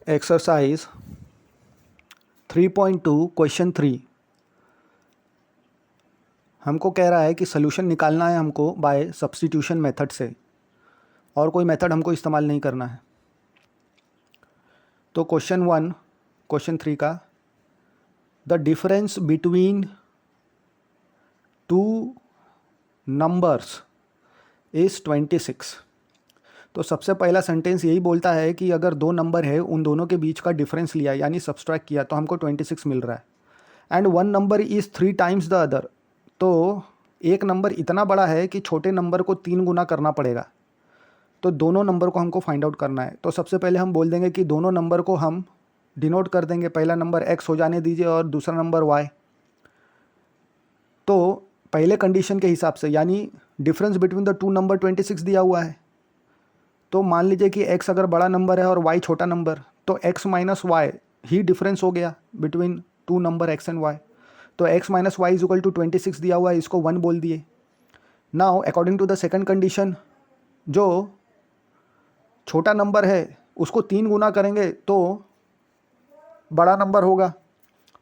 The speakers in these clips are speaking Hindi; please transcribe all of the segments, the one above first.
एक्सरसाइज 3.2 क्वेश्चन 3 हमको कह रहा है कि सॉल्यूशन निकालना है हमको बाय सब्स्टिट्यूशन मेथड से, और कोई मेथड हमको इस्तेमाल नहीं करना है। तो क्वेश्चन 3 का the difference between two numbers is 26। तो सबसे पहला सेंटेंस यही बोलता है कि अगर दो नंबर है उन दोनों के बीच का डिफरेंस लिया यानी सब्सट्रैक्ट किया तो हमको 26 मिल रहा है। And one number is 3 times the other. तो एक नंबर इतना बड़ा है कि छोटे नंबर को 3 गुना करना पड़ेगा। तो दोनों नंबर को हमको फाइंड आउट करना है। तो सबसे पहले हम बोल देंगे कि दोनों नंबर को हम डिनोट कर देंगे। पहला नंबर x हो जाने दीजिए और दूसरा नंबर y। तो पहले कंडीशन के हिसाब से यानी difference between the two number 26 दिया हुआ है। तो मान लीजिए कि x अगर बड़ा नंबर है और y छोटा नंबर, तो x माइनस वाई ही डिफरेंस हो गया between two number x and y। तो x minus Y is equal to 26 दिया हुआ है, इसको 1 बोल दिए। Now according to the second condition, जो छोटा नंबर है उसको 3 गुना करेंगे तो बड़ा नंबर होगा।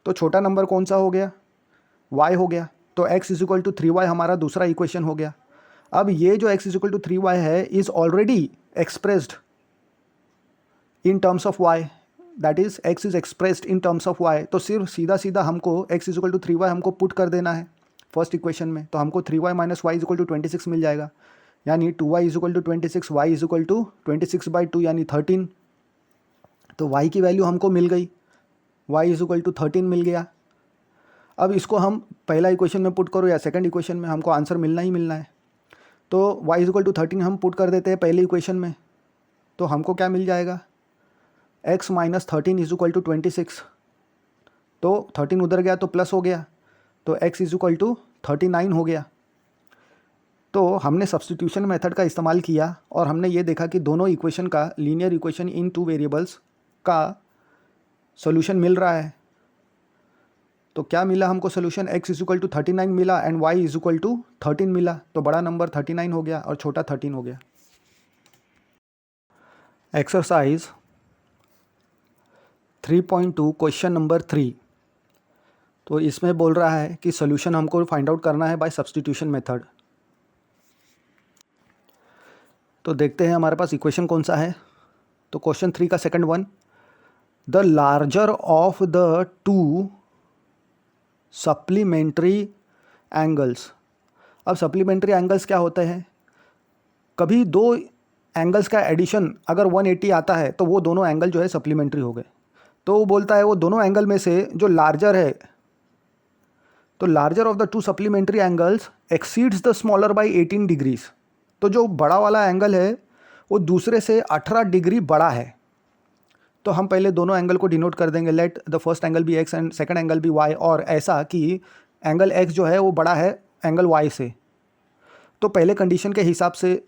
तो छोटा नंबर कौन सा हो गया? y हो गया। तो x is equal to 3y हमारा दूसरा इक्वेशन हो गया। अब ये जो x is equal to 3y है is already expressed in terms of y, that is x is expressed in terms of y। तो सिर्फ सीधा सीधा हमको x is equal to 3y हमको पुट कर देना है फर्स्ट इक्वेशन में। तो हमको 3y minus Y is equal to 26 मिल जाएगा, यानी 2y is equal to 26, y is equal to 26/2 यानी 13। तो y की वैल्यू हमको मिल गई, y इज इक्वल टू 13 मिल गया। अब इसको हम पहला इक्वेशन में पुट करो या सेकंड इक्वेशन में, हमको आंसर मिलना ही मिलना है। तो y इज इक्वल टू 13 हम पुट कर देते हैं पहले इक्वेशन में, तो हमको क्या मिल जाएगा? x minus 13 is equal to 26। तो 13 उधर गया तो प्लस हो गया, तो x इज इक्वल टू 39 हो गया। तो हमने सब्स्टिट्यूशन मेथड का इस्तेमाल किया और हमने ये देखा कि दोनों इक्वेशन का linear equation in two variables का सॉल्यूशन मिल रहा है। तो क्या मिला हमको solution? x is equal to 39 मिला and y is equal to 13 मिला। तो बड़ा नंबर 39 हो गया और छोटा 13 हो गया। Exercise 3.2 question number 3। तो इसमें बोल रहा है कि सोल्यूशन हमको फाइंड आउट करना है बाय सब्स्टिट्यूशन मेथड। तो देखते हैं हमारे पास इक्वेशन कौन सा है। तो क्वेश्चन 3 का second one, the larger of the two supplementary angles. अब सप्लीमेंट्री एंगल्स क्या होते हैं? कभी दो एंगल्स का एडिशन अगर 180 आता है तो वो दोनों एंगल जो है सप्लीमेंट्री हो गए। तो वो बोलता है वो दोनों एंगल में से जो लार्जर है, तो larger of the two supplementary angles exceeds the smaller by 18 degrees. तो जो बड़ा वाला एंगल है वो दूसरे से 18 डिग्री बड़ा है। तो हम पहले दोनों एंगल को डिनोट कर देंगे, let the first angle be x and second angle be y, और ऐसा कि एंगल x जो है वो बड़ा है एंगल y से। तो पहले कंडीशन के हिसाब से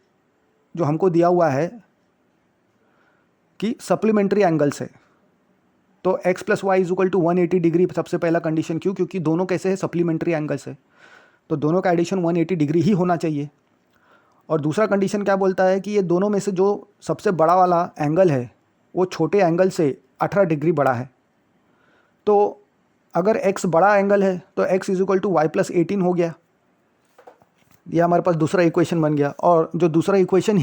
जो हमको दिया हुआ है कि सप्लीमेंट्री एंगल से, तो x plus Y is equal to 180 degree सबसे पहला कंडीशन। क्यों? क्योंकि दोनों कैसे है? सप्लीमेंट्री एंगल से, तो दोनों का एडिशन 180 डिग्री ही होना चाहिए। और दूसरा कंडीशन क्या बोलता है कि ये दोनों में से जो सबसे बड़ा वाला एंगल है वो छोटे एंगल से 18 डिग्री बड़ा है। तो अगर x बड़ा एंगल है तो x is equal to Y plus 18 हो गया। यह हमारे पास दूसरा इक्वेशन बन गया। और जो दूसरा इक्वेशन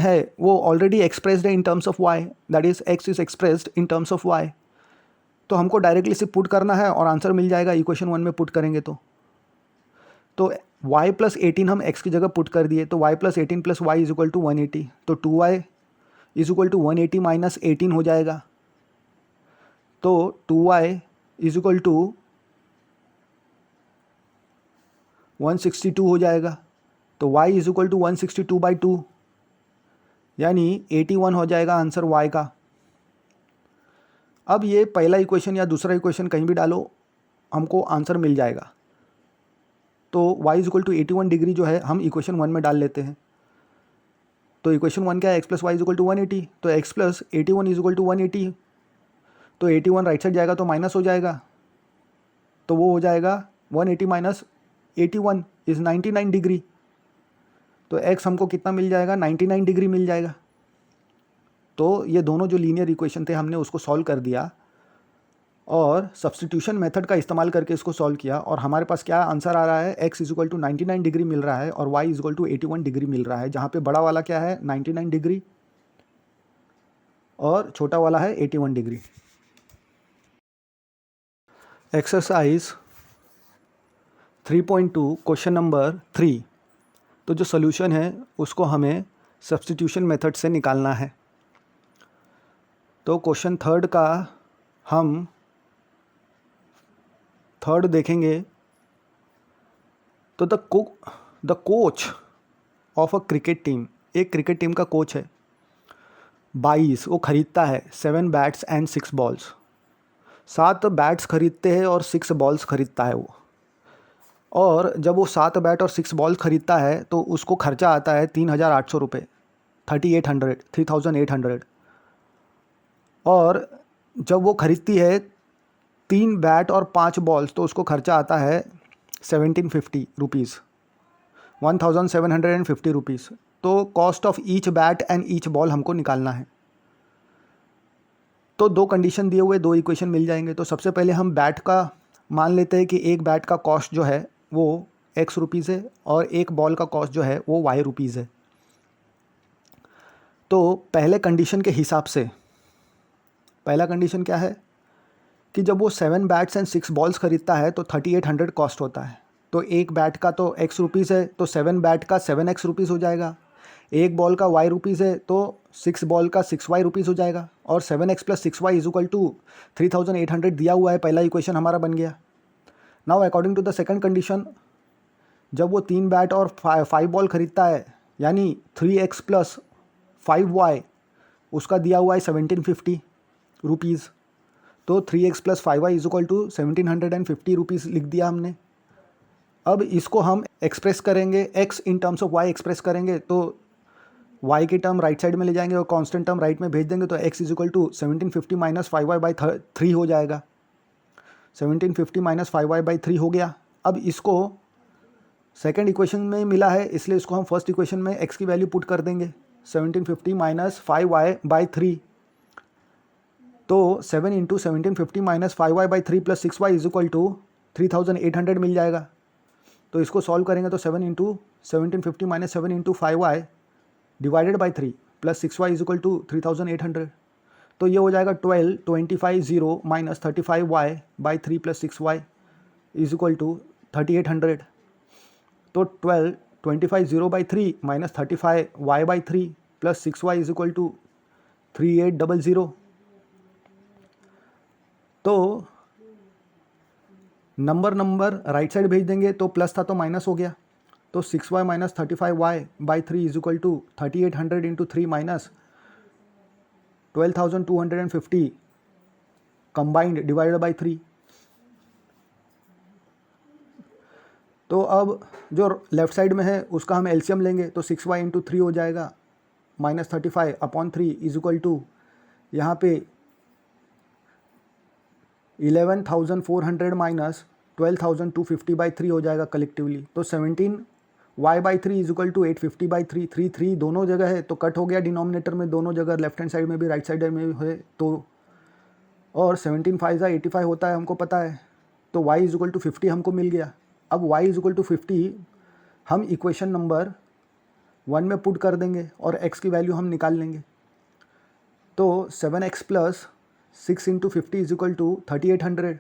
है वो ऑलरेडी एक्सप्रेस्ड है इन terms of y, that is x is expressed in terms of y। तो हमको डायरेक्टली इसे पुट करना है और आंसर मिल जाएगा इक्वेशन 1 में पुट करेंगे तो y प्लस 18 हम x की जगह पुट कर दिए, तो y plus 18 plus Y is equal to 180। तो 2y is equal to 180 minus 18 हो जाएगा। तो 2y इज इक्वल टू 162 हो जाएगा। तो y इज इक्वल टू 162/2 यानी 81 हो जाएगा आंसर y का। अब ये पहला इक्वेशन या दूसरा इक्वेशन कहीं भी डालो हमको आंसर मिल जाएगा। तो y is equal to 81 degree जो है हम इक्वेशन 1 में डाल लेते हैं। तो इक्वेशन 1 क्या है? x plus Y is equal to 180। तो x plus 81 is equal to 180। तो 81 राइट साइड जाएगा तो माइनस हो जाएगा, तो वो हो जाएगा 180 माइनस 81 इज 99 डिग्री। तो x हमको कितना मिल जाएगा? 99 डिग्री मिल जाएगा। तो ये दोनों जो लीनियर इक्वेशन थे हमने उसको सॉल्व कर दिया और सब्स्टिट्यूशन मेथड का इस्तेमाल करके इसको सॉल्व किया और हमारे पास क्या आंसर आ रहा है, x is equal to 99 degree मिल रहा है और y is equal to 81 degree मिल रहा है, जहाँ पे बड़ा वाला क्या है 99 डिग्री और छोटा वाला है 81 डिग्री। Exercise 3.2 question number 3। तो जो सोल्यूशन है उसको हमें सब्स्टिट्यूशन मेथड से निकालना है। तो क्वेश्चन थर्ड का हम थर्ड देखेंगे। तो the coach of a cricket team, एक क्रिकेट टीम का कोच है, 22 वो ख़रीदता है 7 बैट्स एंड 6 बॉल्स, 7 बैट्स खरीदते हैं और 6 बॉल्स खरीदता है वो। और जब वो 7 बैट और 6 बॉल्स खरीदता है तो उसको खर्चा आता है 3,800 रुपये, 3,800। और जब वो खरीदती है 3 बैट और 5 बॉल्स तो उसको खर्चा आता है 1750 रुपीज़, 1750 रुपीज़। तो cost of each bat and each ball हमको निकालना है। तो 2 कंडीशन दिए हुए 2 इक्वेशन मिल जाएंगे। तो सबसे पहले हम बैट का मान लेते हैं कि एक बैट का कॉस्ट जो है वो x रुपीज़ है और एक बॉल का कॉस्ट जो है वो y रुपीज़ है। तो पहले कंडीशन के हिसाब से पहला कंडीशन क्या है कि जब वो 7 बैट्स एंड 6 बॉल्स खरीदता है तो 3800 कॉस्ट होता है। तो एक बैट का तो x रुपीज़ है तो 7 बैट का 7x रुपीज़ हो जाएगा, एक बॉल का y रुपीज़ है तो 6 बॉल का 6y रुपीज़ हो जाएगा और 7x plus 6y is equal to 3800 दिया हुआ है। पहला इक्वेशन हमारा बन गया। Now according to the second condition, जब वो 3 बैट और 5 बॉल खरीदता है यानी 3x प्लस 5y, उसका दिया हुआ है 1750 रुपीज़। तो 3x plus 5y is equal to 1750 rupees लिख दिया हमने। अब इसको हम एक्सप्रेस करेंगे, x in terms of y express करेंगे तो y की टर्म राइट साइड में ले जाएंगे और कांस्टेंट टर्म राइट में भेज देंगे तो x is equal to 1750 minus 5y by 3 हो जाएगा। 1750 माइनस 5y बाई 3 हो गया। अब इसको सेकेंड इक्वेशन में मिला है इसलिए इसको हम फर्स्ट इक्वेशन में x की वैल्यू पुट कर देंगे, 1750 माइनस 5y बाई 3। तो 7 into 1750 minus 5y by 3 plus 6y is equal to 3800 मिल जाएगा। तो इसको सॉल्व करेंगे तो 7 into 1750 minus 7 into 5y divided by 3 plus 6y is equal to 3800। तो ये हो जाएगा 12 minus 35y by 3 plus 6y is equal to 3800। तो 12 by 3 minus 35y by 3 plus 6y is equal to 3800। तो नंबर राइट साइड भेज देंगे तो प्लस था तो माइनस हो गया। तो 6y minus 35y by 3 is equal to 3800 into 3 minus 12,250 combined divided by 3। तो अब जो लेफ्ट साइड में है उसका हम एलसीएम लेंगे तो 6y इंटू 3 हो जाएगा minus 35 upon 3 is equal to यहाँ पे 11,400 माइनस 12,250 बाई 3 हो जाएगा कलेक्टिवली। तो 17y by 3 is equal to 850 by 3, 3 दोनों जगह है तो कट हो गया डिनोमिनेटर में, दोनों जगह लेफ्ट हैंड साइड में भी राइट साइड में भी है तो, और 17 5 85 होता है हमको पता है। तो y इज इक्वल टू 50 हमको मिल गया। अब y इज इक्वल टू 50 हम इक्वेशन नंबर 1 में पुट कर देंगे और x की वैल्यू हम निकाल लेंगे। तो 7x plus 6 into 50 is equal to 3800।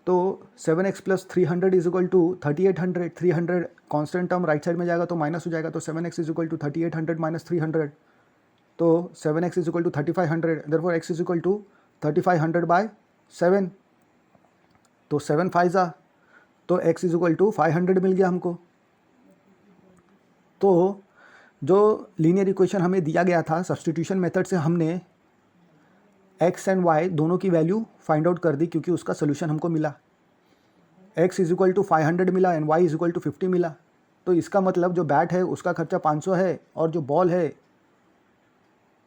तो 7x plus 300 is equal to 3800। 300 constant term right side में जाएगा तो माइनस हो जाएगा। तो 7x is equal to 3800 minus 300। तो 7x is equal to 3500, therefore x is equal to 3500 by 7। तो 7 5 तो x इज इक्वल टू 500 मिल गया हमको। तो जो लीनियर इक्वेशन हमें दिया गया था सब्स्टिट्यूशन मेथड से हमने x एंड y दोनों की वैल्यू फाइंड आउट कर दी क्योंकि उसका सोल्यूशन हमको मिला। x इज इक्वल टू 500 मिला and y is equal to 50 मिला। तो इसका मतलब जो बैट है उसका खर्चा 500 है और जो बॉल है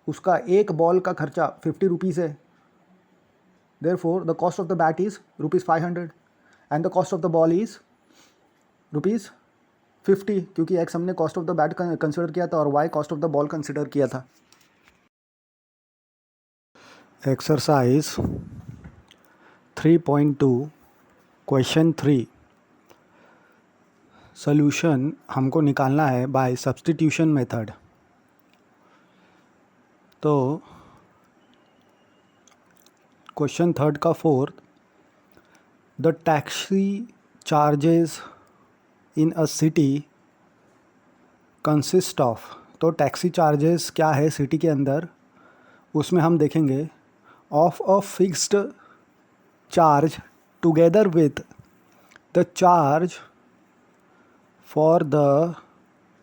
उसका एक बॉल का खर्चा 50 रुपीज़ है। Therefore the cost of the bat is ₹500 and the cost of the ball is ₹50, क्योंकि x हमने cost of the bat consider किया था और y cost of the ball consider किया था। एक्सरसाइज 3.2 क्वेश्चन 3 सॉल्यूशन हमको निकालना है बाय सब्स्टिट्यूशन मेथड। तो क्वेश्चन थर्ड का fourth, the taxi charges in a city consist of. तो टैक्सी चार्जेस क्या है सिटी के अंदर, उसमें हम देखेंगे of a fixed charge together with the charge for the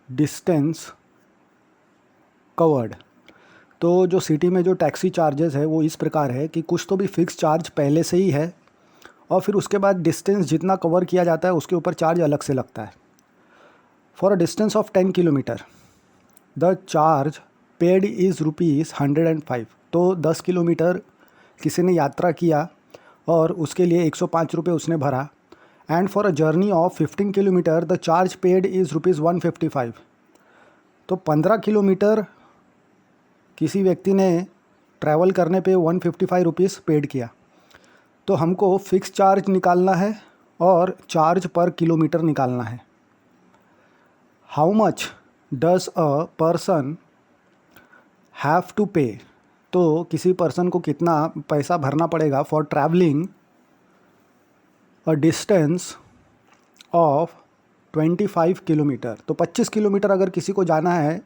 distance covered. तो जो सिटी में जो टैक्सी चार्जेस है वो इस प्रकार है कि कुछ तो भी फिक्स चार्ज पहले से ही है और फिर उसके बाद डिस्टेंस जितना कवर किया जाता है उसके ऊपर चार्ज अलग से लगता है। For a distance of 10 kilometre the charge paid is ₹105। तो 10 किलोमीटर किसी ने यात्रा किया और उसके लिए 105 रुपये उसने भरा। And for a journey of 15 kilometre the charge paid is ₹155। तो 15 किलोमीटर किसी व्यक्ति ने ट्रैवल करने पे 155 रुपीज़ पेड किया। तो हमको फिक्स चार्ज निकालना है और चार्ज पर किलोमीटर निकालना है। How much does a person have to pay. तो किसी पर्सन को कितना पैसा भरना पड़ेगा for travelling a distance of 25 kilometre. तो 25 किलोमीटर अगर किसी को जाना है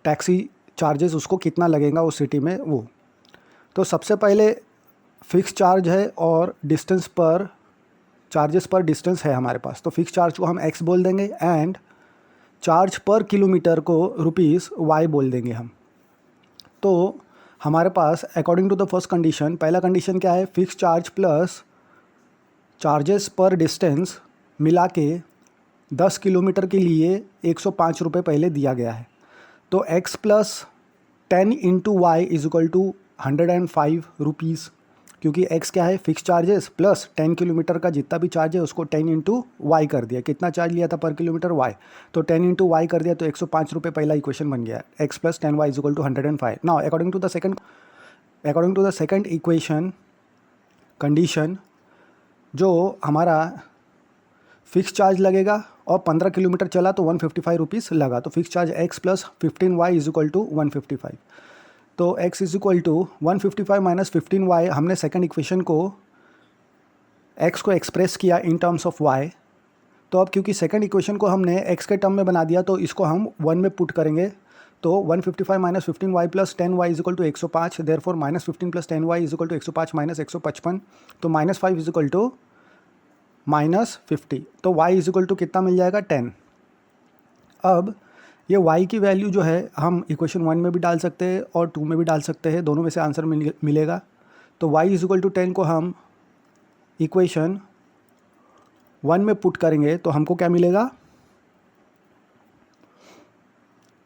टैक्सी चार्जेस उसको कितना लगेगा उस सिटी में वो। तो सबसे पहले फिक्स चार्ज है और डिस्टेंस पर चार्जेस पर डिस्टेंस है हमारे पास। तो फिक्स चार्ज को हम x बोल देंगे एंड चार्ज पर किलोमीटर को ₹y बोल देंगे हम। तो हमारे पास according to the first condition, पहला कंडीशन क्या है, fix charge plus charges per distance मिला के 10 किलोमीटर के लिए 105 रुपये पहले दिया गया है। तो x plus 10 into Y is equal to 105 rupees, क्योंकि x क्या है फिक्स चार्जेस प्लस 10 किलोमीटर का जितना भी चार्ज है उसको 10 इंटू वाई कर दिया। कितना चार्ज लिया था पर किलोमीटर y, तो 10 इंटू वाई कर दिया तो 105 रुपये पहला इक्वेशन बन गया, x plus 10y is equal to 105। Now according to the second equation condition, जो हमारा फिक्स चार्ज लगेगा और 15 किलोमीटर चला तो 155 रुपीज़ लगा। तो fix charge x plus 15y is equal to 155। तो x is equal to 155 minus 15y। हमने सेकंड इक्वेशन को x को एक्सप्रेस किया इन टर्म्स ऑफ y। तो अब क्योंकि सेकंड इक्वेशन को हमने x के टर्म में बना दिया तो इसको हम 1 में पुट करेंगे। तो 155 minus 15y plus 10y is equal to 105। Therefore minus 15 plus 10y is equal to 105 minus 155। तो minus 5 is equal to minus 50। तो y इज इक्वल टू कितना मिल जाएगा 10। अब ये y की वैल्यू जो है हम इक्वेशन 1 में भी डाल सकते हैं और 2 में भी डाल सकते हैं, दोनों में से आंसर मिलेगा। तो y इज इक्वल टू 10 को हम इक्वेशन 1 में पुट करेंगे तो हमको क्या मिलेगा,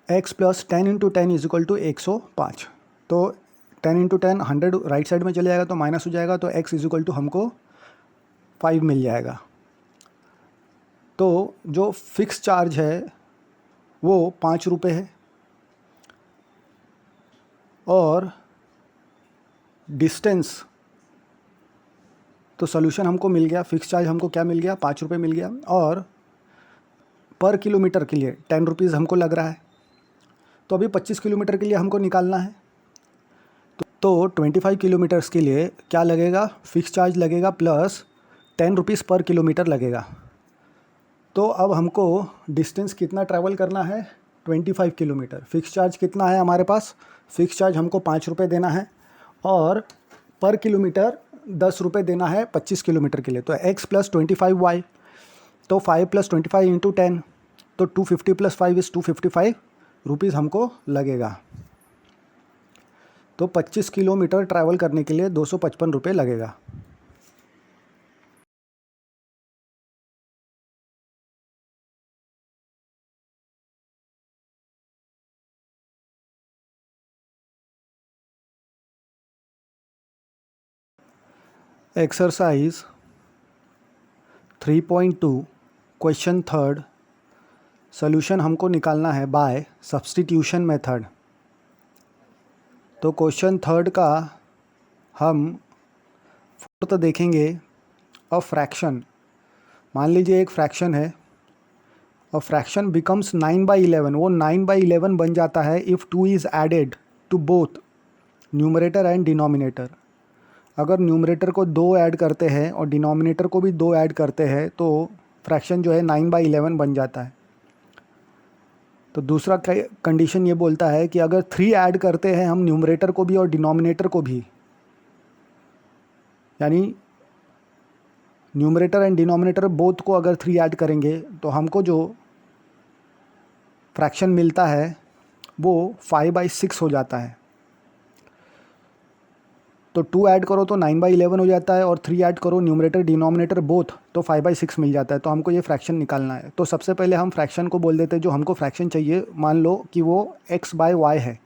x plus 10 into 10 is equal to 105। तो 10 इंटू 10 100 राइट साइड में चले जाएगा तो माइनस हो जाएगा। तो x इज इक्वल टू हमको 5 मिल जाएगा। तो जो फिक्स चार्ज है वो 5 रुपये है और डिस्टेंस, तो सोल्यूशन हमको मिल गया, फिक्स चार्ज हमको क्या मिल गया 5 रुपये मिल गया और पर किलोमीटर के लिए 10 रुपीज़ हमको लग रहा है। तो अभी 25 किलोमीटर के लिए हमको निकालना है। तो 25 किलोमीटर्स के लिए क्या लगेगा, फिक्स चार्ज लगेगा प्लस 10 रुपीज़ पर किलोमीटर लगेगा। तो अब हमको डिस्टेंस कितना ट्रैवल करना है 25 किलोमीटर। फिक्स चार्ज कितना है हमारे पास, फिक्स चार्ज हमको 5 रुपये देना है और पर किलोमीटर 10 रुपये देना है 25 किलोमीटर के लिए। तो x प्लस 25y, तो 5 प्लस 25 इंटू 10, तो 250 प्लस 5 इज़ 255 रुपीज़ हमको लगेगा। तो 25 किलोमीटर ट्रैवल करने के लिए 255 रुपये लगेगा। एक्सरसाइज 3.2 क्वेश्चन थर्ड, सॉल्यूशन हमको निकालना है बाय सब्स्टिट्यूशन मेथड। तो क्वेश्चन थर्ड का हम फोर्थ देखेंगे अ फ्रैक्शन। मान लीजिए एक फ्रैक्शन है, अ फ्रैक्शन बिकम्स 9/11, वो 9/11 बन जाता है if 2 is added to both numerator and denominator. अगर न्यूमरेटर को 2 ऐड करते हैं और डिनोमिनेटर को भी 2 ऐड करते हैं तो फ्रैक्शन जो है 9/11 बन जाता है। तो दूसरा कंडीशन ये बोलता है कि अगर 3 ऐड करते हैं हम न्यूमरेटर को भी और डिनोमिनेटर को भी, यानी न्यूमरेटर एंड डिनोमिनेटर बोथ को अगर 3 ऐड करेंगे तो हमको जो फ्रैक्शन मिलता है वो 5/6 हो जाता है। तो 2 ऐड करो तो 9/11 हो जाता है और 3 ऐड करो न्यूमरेटर डिनोमिनेटर बोथ तो 5/6 मिल जाता है। तो हमको ये फ्रैक्शन निकालना है। तो सबसे पहले हम फ्रैक्शन को बोल देते हैं जो हमको फ्रैक्शन चाहिए। मान लो कि वो x/y है,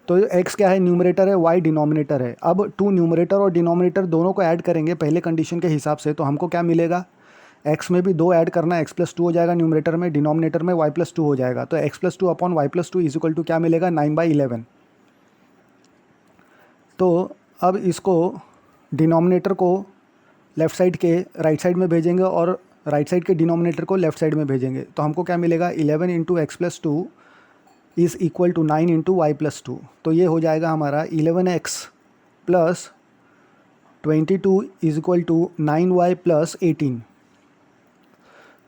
तो x क्या है, न्यूमरेटर है, y डिनोमिनेटर है। अब 2 न्यूमरेटर और डिनोमिनेटर दोनों को ऐड करेंगे पहले कंडीशन के हिसाब से, तो हमको क्या मिलेगा, x में भी 2 ऐड करना है, x+2 हो जाएगा न्यूमरेटर में, डिनोमिनेटर में y+2 हो जाएगा। तो x+2 upon y+2 is equal to क्या मिलेगा, 9/11। तो अब इसको डिनोमिनेटर को लेफ़्ट साइड के राइट साइड में भेजेंगे और राइट साइड के डिनोमिनेटर को लेफ़्ट साइड में भेजेंगे। तो हमको क्या मिलेगा, 11 into x+2 is equal to 9 into y+2। तो ये हो जाएगा हमारा 11x plus 22 is equal to 9y plus 18।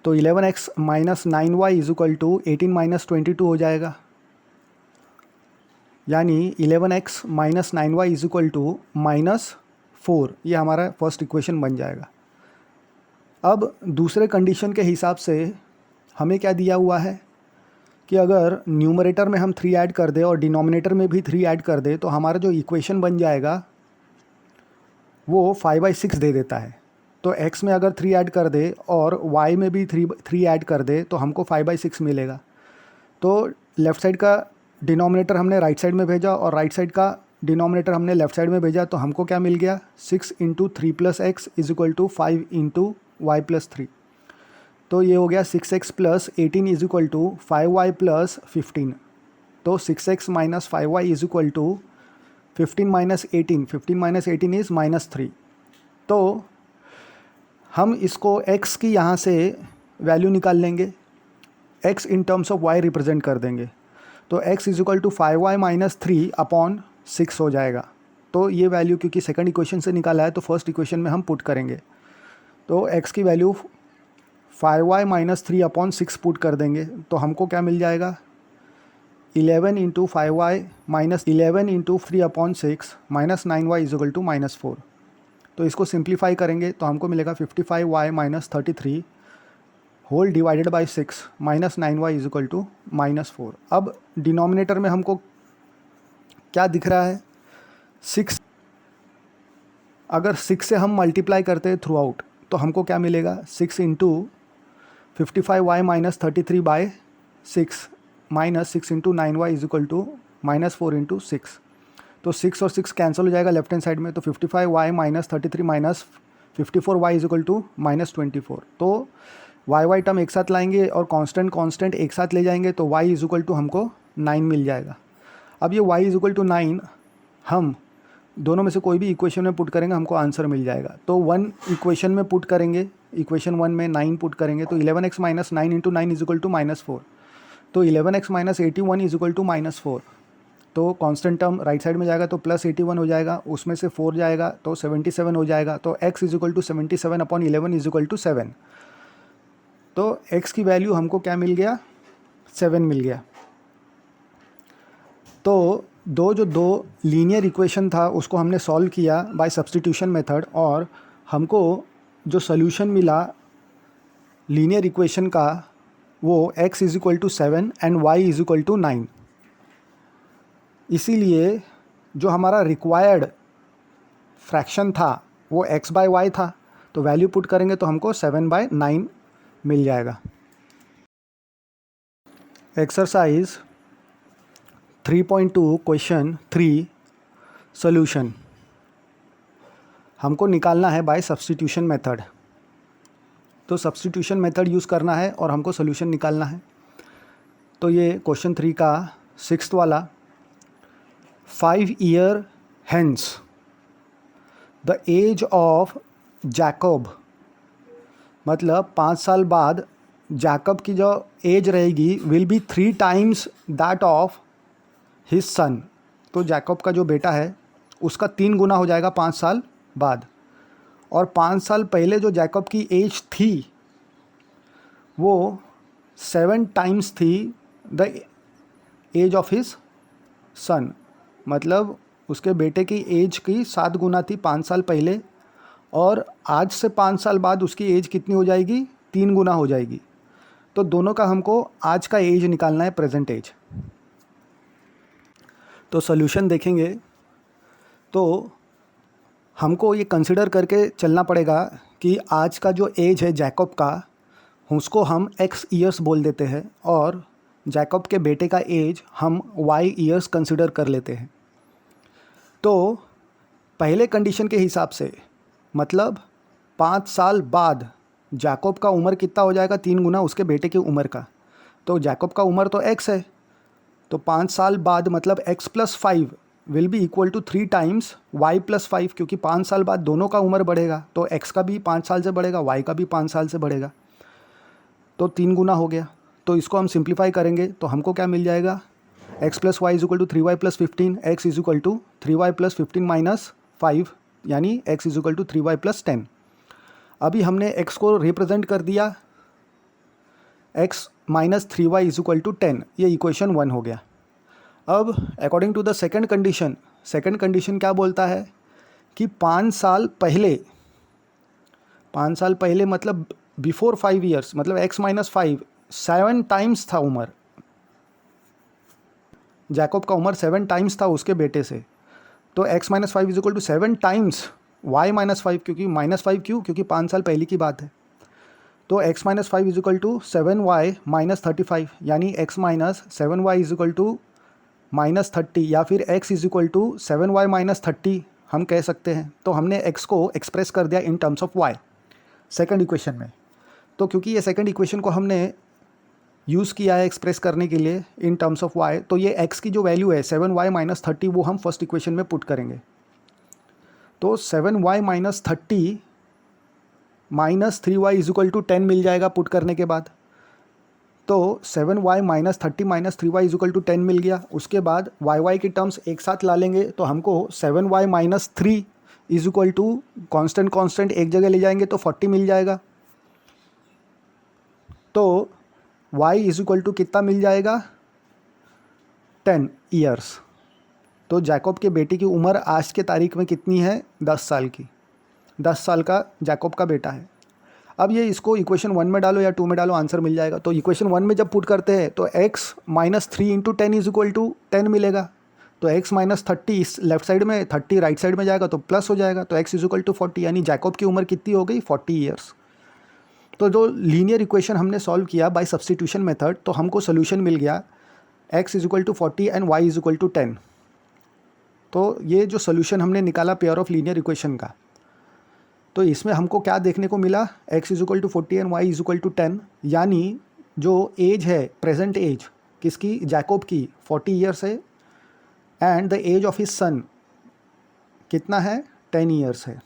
तो 11x minus 9y is equal to 18 minus 22 हो जाएगा, यानी 11x minus 9y is equal to -4। ये हमारा फर्स्ट इक्वेशन बन जाएगा। अब दूसरे कंडीशन के हिसाब से हमें क्या दिया हुआ है कि अगर न्यूमरेटर में हम 3 ऐड कर दें और डिनोमिनेटर में भी 3 ऐड कर दें तो हमारा जो इक्वेशन बन जाएगा वो 5/6 दे देता है। तो x में अगर 3 ऐड कर दे और y में भी 3 ऐड कर दे तो हमको 5/6 मिलेगा। तो लेफ़्ट साइड का डिनोमिनेटर हमने राइट साइड में भेजा और राइट साइड का डिनोमिनेटर हमने लेफ़्ट साइड में भेजा, तो हमको क्या मिल गया, 6 into 3 plus x is equal to 5 into y plus 3। तो ये हो गया 6x plus 18 is equal to 5y plus 15। तो 6x minus 5y is equal to 15 minus 18, 15 minus 18 is -3। तो हम इसको x की यहाँ से वैल्यू निकाल लेंगे, x in terms of y represent कर देंगे। तो x is equal to 5y minus 3 upon 6 हो जाएगा। तो ये वैल्यू क्योंकि सेकंड इक्वेशन से निकाला है तो फर्स्ट इक्वेशन में हम पुट करेंगे। तो x की value 5y minus 3 upon 6 put कर देंगे तो हमको क्या मिल जाएगा, 11 into 5y minus 11 into 3 upon 6 minus 9y is equal to -4। तो इसको सिंप्लीफाई करेंगे तो हमको मिलेगा 55y minus 33 whole divided by 6 minus 9y is equal to -4। अब डिनोमिनेटर में हमको क्या दिख रहा है, 6। अगर 6 से हम मल्टीप्लाई करते हैं थ्रू आउट तो हमको क्या मिलेगा, 6 into 55y minus 33 by 6 minus 6 into 9y is equal to -4 into 6। तो 6 और 6 कैंसिल हो जाएगा लेफ्ट हैंड साइड में। तो 55y minus 33 minus 54y is equal to -24। तो y टर्म एक साथ लाएंगे और कांस्टेंट एक साथ ले जाएंगे तो y इज इक्वल टू हमको 9 मिल जाएगा। अब ये y इज इक्वल टू 9 हम दोनों में से कोई भी इक्वेशन में पुट करेंगे हमको आंसर मिल जाएगा। तो 1 इक्वेशन में पुट करेंगे, इक्वेशन 1 में 9 पुट करेंगे तो 11x minus 9 into 9 is equal to -4। तो 11x minus 81 is equal to -4। तो कांस्टेंट टर्म राइट साइड में जाएगा तो प्लस 81 हो जाएगा, उसमें से 4 जाएगा तो 77 हो जाएगा। तो x is equal to 77 upon 11 is equal to 7। तो x की वैल्यू हमको क्या मिल गया, 7 मिल गया। तो दो लीनियर इक्वेशन था उसको हमने सॉल्व किया बाय सब्स्टिट्यूशन मेथड और हमको जो सॉल्यूशन मिला लीनियर इक्वेशन का वो x is equal to 7 and y is equal to 9। इसीलिए जो हमारा रिक्वायर्ड फ्रैक्शन था वो x/y था। तो वैल्यू पुट करेंगे तो हमको 7/9 मिल जाएगा। एक्सरसाइज 3.2 क्वेश्चन 3 सॉल्यूशन हमको निकालना है बाय सब्स्टिट्यूशन मेथड। तो सब्स्टिट्यूशन मेथड यूज़ करना है और हमको सॉल्यूशन निकालना है। तो ये क्वेश्चन 3 का 6th वाला, 5 year hence the age of Jacob, मतलब 5 साल बाद जैकब की जो एज रहेगी will be 3 times that of his son. तो जैकब का जो बेटा है उसका 3 गुना हो जाएगा 5 साल बाद। और 5 साल पहले जो जैकब की एज थी वो 7 टाइम्स थी the age of his son, मतलब उसके बेटे की एज की 7 गुना थी 5 साल पहले, और आज से 5 साल बाद उसकी एज कितनी हो जाएगी, 3 गुना हो जाएगी। तो दोनों का हमको आज का एज निकालना है, प्रेजेंट एज। तो सॉल्यूशन देखेंगे तो हमको ये कंसिडर करके चलना पड़ेगा कि आज का जो एज है जैकब का उसको हम x ईयर्स बोल देते हैं और जैकब के बेटे का एज हम y ईयर्स कंसिडर कर लेते हैं। तो पहले कंडीशन के हिसाब से मतलब 5 साल बाद जैकब का उम्र कितना हो जाएगा, 3 गुना उसके बेटे की उम्र का। तो जैकब का उम्र तो x है, तो 5 साल बाद मतलब x + 5 will be equal to 3 times y + 5, क्योंकि 5 साल बाद दोनों का उम्र बढ़ेगा, तो x का भी 5 साल से बढ़ेगा, y का भी 5 साल से बढ़ेगा, तो 3 गुना हो गया। तो इसको हम सिंप्लीफाई करेंगे तो हमको क्या मिल जाएगा, x + y = 3y + 15, x = 3y + 15 - 5, यानी x = 3y + 10। अभी हमने x को रिप्रेजेंट कर दिया, x - 3y = 10, ये इक्वेशन 1 हो गया। अब according to the second condition क्या बोलता है कि 5 साल पहले मतलब बिफोर 5 ईयर्स, मतलब x - 5 7 टाइम्स था उम्र, जैकब का उम्र 7 टाइम्स था उसके बेटे से। तो x - 5 = 7 टाइम्स y - 5, क्योंकि -5 क्यों, क्योंकि 5 साल पहले की बात है। तो x - 5 = 7y - 35, यानी x - 7y = -30, या फिर x = 7y - 30 हम कह सकते हैं। तो हमने x को एक्सप्रेस कर दिया इन terms of y second equation में। तो क्योंकि ये सेकंड इक्वेशन को हमने यूज़ किया है एक्सप्रेस करने के लिए इन टर्म्स ऑफ y, तो ये x की जो वैल्यू है 7y - 30 वो हम फर्स्ट इक्वेशन में पुट करेंगे। तो 7y - 30 - 3y = 10 मिल जाएगा पुट करने के बाद। तो 7y - 30 - 3y = 10 मिल गया। उसके बाद y की टर्म्स एक साथ ला लेंगे तो हमको 7y - 3 = कांस्टेंट एक जगह ले जाएंगे तो 40 मिल जाएगा। तो y = कितना मिल जाएगा, 10 ईयर्स। तो जैकब के बेटे की उम्र आज के तारीख में कितनी है, 10 साल की। 10 साल का जैकब का बेटा है। अब ये इसको इक्वेशन 1 में डालो या 2 में डालो, आंसर मिल जाएगा। तो इक्वेशन 1 में जब पुट करते हैं तो x - 3 × 10 = 10 मिलेगा। तो x - 30 इस लेफ्ट साइड में, 30 राइट साइड में जाएगा तो प्लस हो जाएगा। तो x = 40, यानी जैकब की उम्र कितनी हो गई, 40 ईयर्स। तो जो लीनियर इक्वेशन हमने सॉल्व किया बाय सब्स्टिट्यूशन मेथड, तो हमको सोल्यूशन मिल गया x = 40 एंड y = 10। तो ये जो सोल्यूशन हमने निकाला पेयर ऑफ लीनियर इक्वेशन का, तो इसमें हमको क्या देखने को मिला, x = 40 एंड y = 10, यानी जो एज है प्रेजेंट एज किसकी, जैकब की 40 ईयर्स है, and the age of his son कितना है, 10 ईयर्स है।